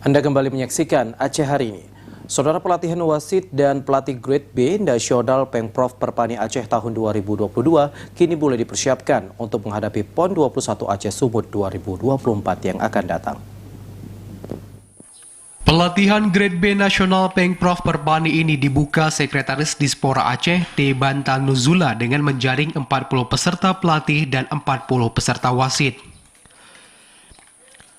Anda kembali menyaksikan Aceh Hari Ini. Saudara, pelatihan wasit dan pelatih Grade B Nasional Pemprov Perpani Aceh tahun 2022 kini mulai dipersiapkan untuk menghadapi PON 21 Aceh Sumut 2024 yang akan datang. Pelatihan Grade B Nasional Pemprov Perpani ini dibuka Sekretaris Dispora Aceh T. Bantal Nuzula dengan menjaring 40 peserta pelatih dan 40 peserta wasit.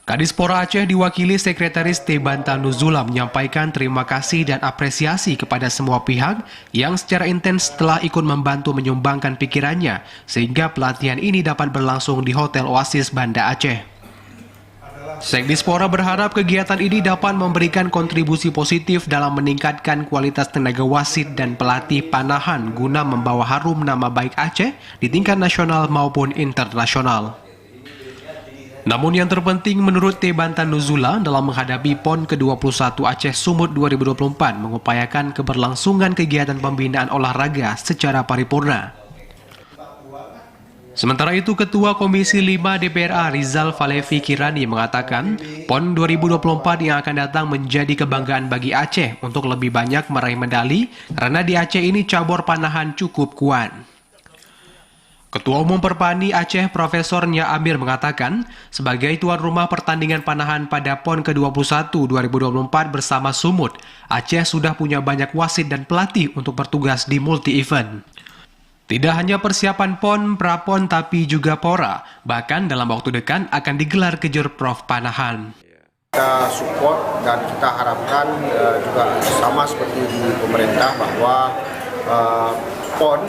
Kadispora Aceh diwakili Sekretaris T. Bantal Nuzula menyampaikan terima kasih dan apresiasi kepada semua pihak yang secara intens telah ikut membantu menyumbangkan pikirannya sehingga pelatihan ini dapat berlangsung di Hotel Oasis Banda Aceh. Sekdispora berharap kegiatan ini dapat memberikan kontribusi positif dalam meningkatkan kualitas tenaga wasit dan pelatih panahan guna membawa harum nama baik Aceh di tingkat nasional maupun internasional. Namun yang terpenting menurut T. Bantal Nuzula dalam menghadapi PON ke-21 Aceh Sumut 2024 mengupayakan keberlangsungan kegiatan pembinaan olahraga secara paripurna. Sementara itu, Ketua Komisi 5 DPRA Rizal Falevi Kirani mengatakan PON 2024 yang akan datang menjadi kebanggaan bagi Aceh untuk lebih banyak meraih medali karena di Aceh ini cabur panahan cukup kuat. Ketua Umum Perpani Aceh Profesor Nya Amir mengatakan, sebagai tuan rumah pertandingan panahan pada PON ke-21 2024 bersama Sumut, Aceh sudah punya banyak wasit dan pelatih untuk bertugas di multi-event. Tidak hanya persiapan PON, Prapon, tapi juga Pora. Bahkan dalam waktu dekat akan digelar Kejur Prof Panahan. Kita support dan kita harapkan juga sama seperti di pemerintah bahwa PON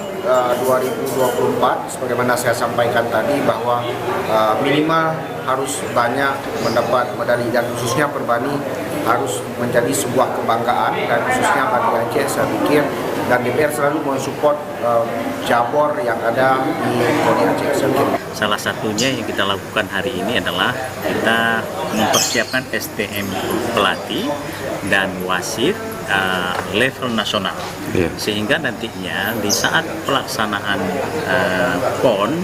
2024 sebagaimana saya sampaikan tadi bahwa minimal harus banyak mendapat medali dan khususnya Perpani harus menjadi sebuah kebanggaan dan khususnya bagi Aceh saya pikir dan DPR selalu mensupport cabur yang ada di KONI Aceh. Salah satunya yang kita lakukan hari ini adalah kita mempersiapkan STM pelatih dan wasit level nasional, sehingga nantinya di saat pelaksanaan PON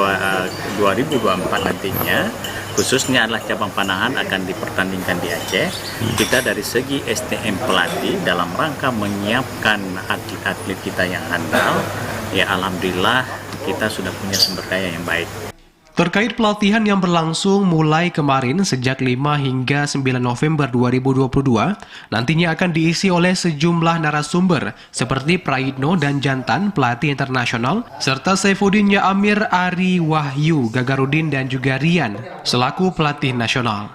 2024 nantinya khususnya adalah cabang panahan akan dipertandingkan di Aceh. Kita dari segi STM pelatih dalam rangka menyiapkan atlet-atlet kita yang handal, ya alhamdulillah kita sudah punya sumber daya yang baik. Terkait pelatihan yang berlangsung mulai kemarin sejak 5 hingga 9 November 2022, nantinya akan diisi oleh sejumlah narasumber seperti Praitno dan Jantan, pelatih internasional, serta Saifuddin Nya Amir, Ari Wahyu, Gagarudin, dan juga Rian, selaku pelatih nasional.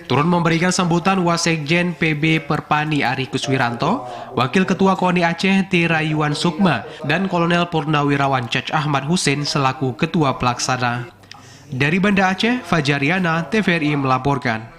Turun memberikan sambutan Wasekjen PB Perpani Ari Kuswiranto, Wakil Ketua KONI Aceh T. Rayuan Sukma, dan Kolonel Purnawirawan Cech Ahmad Hussein selaku Ketua Pelaksana. Dari Banda Aceh, Fajariana, TVRI melaporkan.